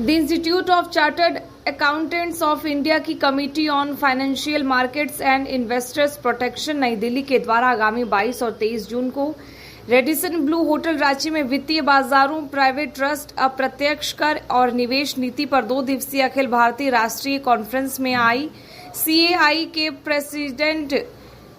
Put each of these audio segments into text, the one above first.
The Institute of Chartered Accountants of India की Committee on Financial Markets and Investors Protection नई दिल्ली के द्वारा आगामी 22 और 23 जून को रेडिसन ब्लू होटल रांची में वित्तीय बाजारों, प्राइवेट ट्रस्ट, अप्रत्यक्ष कर और निवेश नीति पर 2 दिवसीय अखिल भारतीय राष्ट्रीय कॉन्फ्रेंस में CAI के प्रेसिडेंट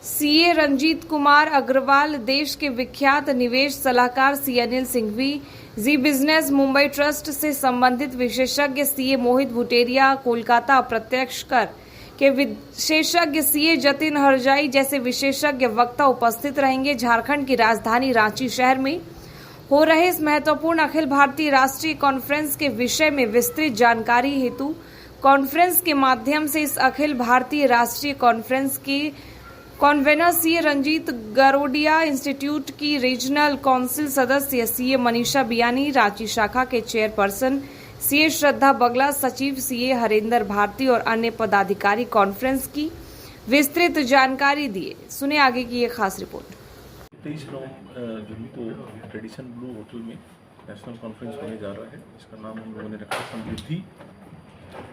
CA रंजीत कुमार अग्रवाल, देश के विख्यात निवेश सलाहकार C अनिल सिंघवी, जी बिजनेस मुंबई ट्रस्ट से संबंधित विशेषज्ञ CA मोहित भुटेरिया, कोलकाता अप्रत्यक्ष कर के विशेषज्ञ CA जतिन हरजाई जैसे विशेषज्ञ वक्ता उपस्थित रहेंगे। झारखंड की राजधानी रांची शहर में हो रहे इस महत्वपूर्ण अखिल भारतीय राष्ट्रीय कॉन्फ्रेंस के विषय में विस्तृत जानकारी हेतु कॉन्फ्रेंस के माध्यम से इस अखिल भारतीय राष्ट्रीय कॉन्फ्रेंस की convener CA Ranjit Garodia, institute की रीजनल काउंसिल सदस्य CA मनीषा बियानी, रांची शाखा के चेयरपर्सन CA श्रद्धा बगला, सचिव CA हरेंद्र भारती और अन्य पदाधिकारी कॉन्फ्रेंस की विस्तृत जानकारी दिए। सुने आगे की ये खास रिपोर्ट। 23 जून को रेडिसन ब्लू होटल में नेशनल कॉन्फ्रेंस होने जा रहा है। इसका नाम हम लोगों ने रखा समृद्धि,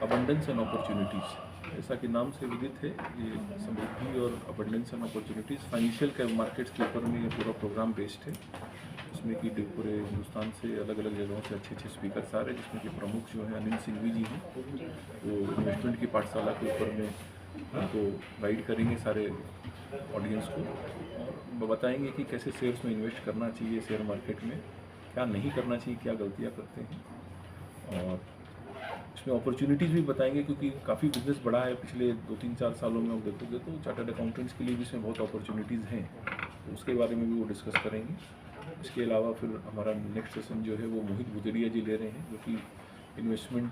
अबंडेंस एंड अपॉर्चुनिटीज़। जैसा कि नाम से विदित है, ये समृद्धि और abundance and opportunities financial markets के ऊपर में ये पूरा प्रोग्राम बेस्ड है। इसमें कि पूरे हिंदुस्तान से अलग अलग जगहों से अच्छे स्पीकर्स आ रहे हैं, जिसमें कि प्रमुख जो है अनिल सिंघवी जी हैं, वो इन्वेस्टमेंट की पाठशाला के ऊपर में उनको गाइड करेंगे सारे ऑडियंस को, और बताएंगे कि कैसे शेयर्स में इन्वेस्ट करना चाहिए, शेयर मार्केट में क्या नहीं करना चाहिए, क्या गलतियाँ करते हैं, और इसमें अपॉर्चुनिटीज़ भी बताएंगे क्योंकि काफ़ी बिजनेस बढ़ा है पिछले 2-3-4 सालों में। आप देखोगे तो चार्टर्ड अकाउंटेंट्स के लिए भी इसमें बहुत अपॉर्चुनिटीज़ हैं, तो उसके बारे में भी वो डिस्कस करेंगे। इसके अलावा फिर हमारा नेक्स्ट सेशन जो है वो मोहित भुटेरिया जी ले रहे हैं, जो कि investment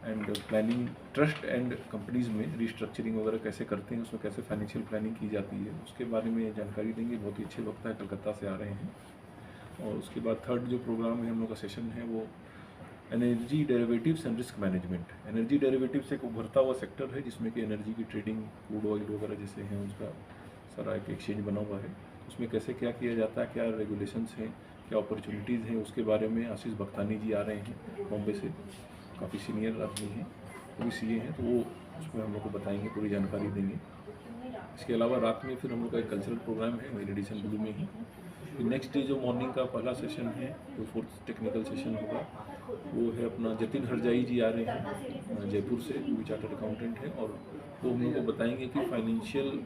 and planning, trust and companies में रिस्ट्रक्चरिंग वगैरह कैसे करते हैं, उसमें कैसे फाइनेंशियल प्लानिंग की जाती है, उसके बारे में जानकारी देंगे। बहुत ही अच्छे वक्ता है, कलकत्ता से आ रहे हैं। और उसके बाद थर्ड जो प्रोग्राम है हम लोग का सेशन है वो energy derivatives and risk management. Energy derivatives एक उभरता हुआ सेक्टर है, जिसमें कि एनर्जी की ट्रेडिंग, क्रूड ऑयल वगैरह जैसे हैं, उसका सारा एक एक्सचेंज बना हुआ है। उसमें कैसे क्या किया जाता है, क्या रेगुलेशंस हैं, क्या अपॉर्चुनिटीज़ हैं, उसके बारे में आशीष भक्तानी जी आ रहे हैं बॉम्बे से, काफ़ी सीनियर आदमी हैं, वो भी CA हैं, तो वो उसमें हम लोग को बताएंगे, पूरी जानकारी देंगे। इसके अलावा रात में फिर हम लोग का एक कल्चरल प्रोग्राम है वही रेडिसन ब्लू में ही। फिर नेक्स्ट डे जो मॉर्निंग का पहला सेशन है, जो 4th टेक्निकल सेशन होगा, वो है अपना जतिन हरजाई जी आ रहे हैं जयपुर से, जो भी चार्टर्ड अकाउंटेंट है, और वो हम लोग को बताएंगे कि फाइनेंशियल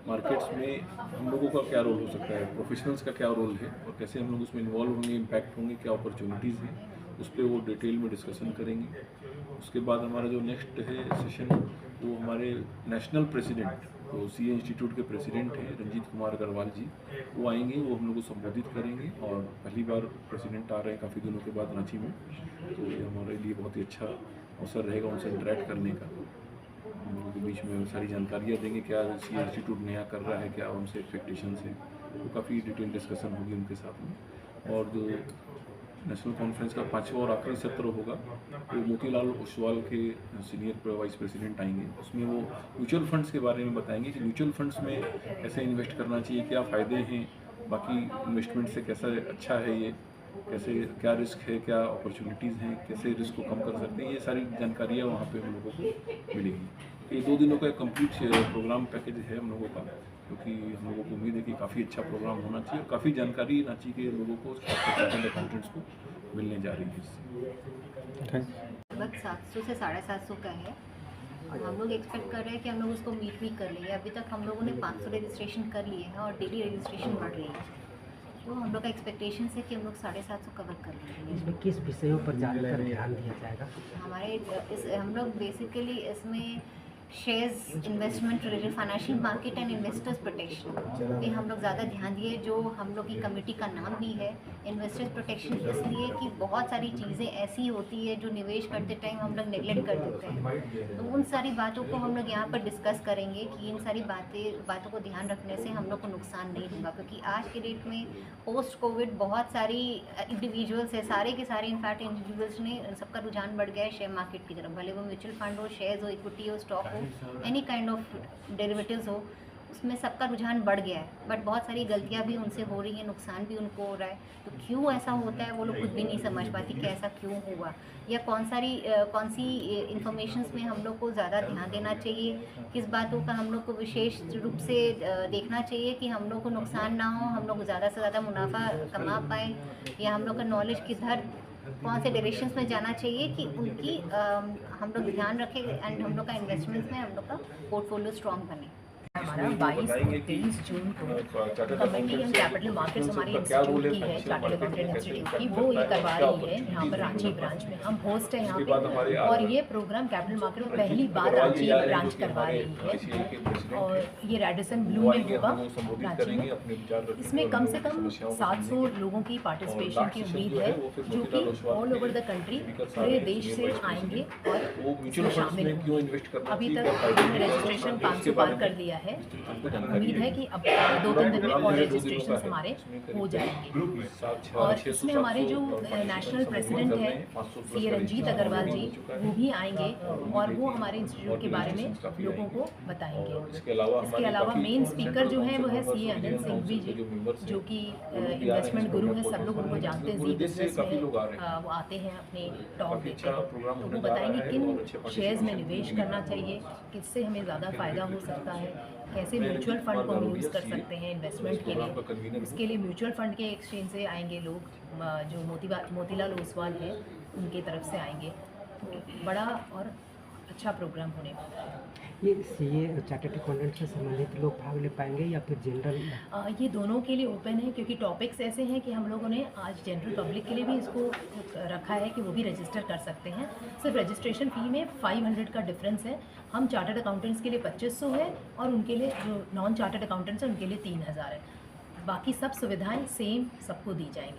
मार्केट्स में हम लोगों का क्या रोल हो सकता है, प्रोफेशनल्स का क्या रोल है, और कैसे हम लोग उसमें इन्वॉल्व होंगे, इम्पैक्ट होंगे, क्या अपॉर्चुनिटीज़ हैं, उस पर वो डिटेल में डिस्कशन करेंगे। उसके बाद हमारा जो नेक्स्ट है सेशन, वो हमारे नेशनल प्रेसिडेंट, तो CA इंस्टीट्यूट के प्रेसिडेंट हैं रंजीत कुमार अग्रवाल जी, वो आएंगे, वो हम लोग को संबोधित करेंगे। और पहली बार प्रेसिडेंट आ रहे हैं काफ़ी दिनों के बाद रांची में, तो ये हमारे लिए बहुत ही अच्छा अवसर रहेगा उनसे इंटरेक्ट करने का। हम लोगों के बीच में सारी जानकारियाँ देंगे, क्या CA इंस्टीट्यूट नया कर रहा है, क्या उनसे एक्सपेक्टेशंस है, तो काफ़ी डिटेल डिस्कशन होगी उनके साथ में। और जो नेशनल कॉन्फ्रेंस का 5वां और आखिरी सत्र होगा, वो मोतीलाल ओसवाल के सीनियर वाइस प्रेसिडेंट आएंगे। उसमें वो म्यूचुअल फंड्स के बारे में बताएंगे कि म्यूचुअल फंड्स में कैसे इन्वेस्ट करना चाहिए, क्या फ़ायदे हैं, बाकी इन्वेस्टमेंट से कैसा अच्छा है ये, कैसे क्या रिस्क है, क्या अपॉर्चुनिटीज़ हैं, कैसे रिस्क को कम कर सकते हैं, ये सारी जानकारियाँ वहाँ पे हम लोगों को मिलेगी। ये 2 दिनों का एक कंप्लीट प्रोग्राम पैकेज है हम लोगों का, क्योंकि हम लोगों को उम्मीद है कि काफ़ी अच्छा प्रोग्राम होना चाहिए और काफ़ी जानकारी रांची के लोगों को, चार्टर्ड अकाउंटेंट्स को मिलने जा रही है इससे। लगभग 700 से 750 का है, और हम लोग एक्सपेक्ट कर रहे हैं कि हम लोग उसको मीट भी कर लेंगे। अभी तक हम लोगों ने 500 रजिस्ट्रेशन कर लिए हैं और डेली रजिस्ट्रेशन बढ़ रही है, तो हम लोग का एक्सपेक्टेशन है कि हम लोग 750 कवर कर लेंगे। इसमें किस विषयों पर ज़्यादातर ध्यान दिया जाएगा? हम लोग बेसिकली इसमें shares, investment related, financial market and Investors protection पे हम लोग ज़्यादा ध्यान दिए। जो हम लोग की कमेटी का नाम भी है इन्वेस्टर्स प्रोटेक्शन, इसलिए कि बहुत सारी चीज़ें ऐसी होती है जो निवेश करते टाइम हम लोग नेगलेक्ट कर देते हैं, तो उन सारी बातों को हम लोग यहाँ पर डिस्कस करेंगे कि इन सारी बातों को ध्यान रखने से हम लोग को नुकसान नहीं होगा। क्योंकि आज के डेट में पोस्ट कोविड बहुत सारी इंडिविजुअल्स है, सारे के सारे इनफैक्ट इंडिविजुअल्स ने, सबका रुझान बढ़ गया है शेयर मार्केट की तरफ, भले वो म्यूचुअल फंड हो, शेयर्स हो, इक्विटी हो, स्टॉक हो, एनी काइंड ऑफ डेरिवेटिव्स हो, उसमें सबका रुझान बढ़ गया है, बट बहुत सारी गलतियां भी उनसे हो रही हैं, नुकसान भी उनको हो रहा है। तो क्यों ऐसा होता है वो लोग खुद भी नहीं समझ पाती कि ऐसा क्यों हुआ, या कौन सी इंफॉर्मेशंस में हम लोग को ज़्यादा ध्यान देना चाहिए, किस बातों का हम लोग को विशेष रूप से देखना चाहिए कि हम लोग को नुकसान ना हो, हम लोग ज़्यादा से ज़्यादा मुनाफा कमा पाएँ, या हम लोग का नॉलेज किधर कौन से डायरेक्शंस में जाना चाहिए कि उनकी हम लोग ध्यान रखें एंड हम लोग का इन्वेस्टमेंट्स में हम लोग का पोर्टफोलियो स्ट्रॉन्ग बने। हमारा 22 और 23 जून को कमेटी एंड कैपिटल मार्केट्स हमारी इंस्टीट्यूट की है, चार्टर्ड अकाउंटेंट इंस्टीट्यूट की, वो ये करवा रही है यहाँ पर रांची ब्रांच में। हम होस्ट हैं यहाँ पे, और ये प्रोग्राम कैपिटल मार्केट में पहली बार रांची ब्रांच करवा रही है, और ये रेडिसन ब्लू में होगा रांची में। इसमें कम से कम 700 लोगों की पार्टिसिपेशन की उम्मीद है, जो कि ऑल ओवर द कंट्री, पूरे देश से आएंगे और इसमें शामिल होंगे। अभी तक हमने रजिस्ट्रेशन 500 पार कर लिया है। उम्मीद है कि अब 2-3 दिन में और रजिस्ट्रेशन हमारे हो जाएंगे। और इसमें हमारे जो नेशनल प्रेसिडेंट है CA रंजीत अग्रवाल जी, वो भी आएंगे और वो हमारे इंस्टीट्यूट के बारे में लोगों को बताएंगे। इसके अलावा मेन स्पीकर जो है वो है CA अनिल सिंघवी जी, जो कि इन्वेस्टमेंट गुरु हैं, सब लोग उनको जानते हैं। जी बिजनेस में वो आते हैं, अपने टॉक देते हैं, तो वो बताएंगे किन शेयर्स में निवेश करना चाहिए, किससे हमें ज़्यादा फ़ायदा हो सकता है, कैसे म्यूचुअल फंड को हम यूज़ कर सकते हैं इन्वेस्टमेंट के लिए। इसके लिए म्यूचुअल फंड के एक्सचेंज से आएंगे लोग, जो मोतीलाल ओसवाल है उनके तरफ से आएंगे। तो बड़ा और अच्छा प्रोग्राम होने वाला है। ये CA चार्टर्ड अकाउंटेंट से संबंधित लोग भाग ले पाएंगे या फिर जनरल? ये दोनों के लिए ओपन है, क्योंकि टॉपिक्स ऐसे हैं कि हम लोगों ने आज जनरल पब्लिक के लिए भी इसको रखा है कि वो भी रजिस्टर कर सकते हैं। सिर्फ रजिस्ट्रेशन फ़ी में 500 का डिफरेंस है। हम चार्टर्ड अकाउंटेंट्स के लिए 2500 है, और उनके लिए जो नॉन चार्टर्ड अकाउंटेंट्स हैं उनके लिए 3000 है। बाकी सब सुविधाएँ सेम सबको दी जाएंगी।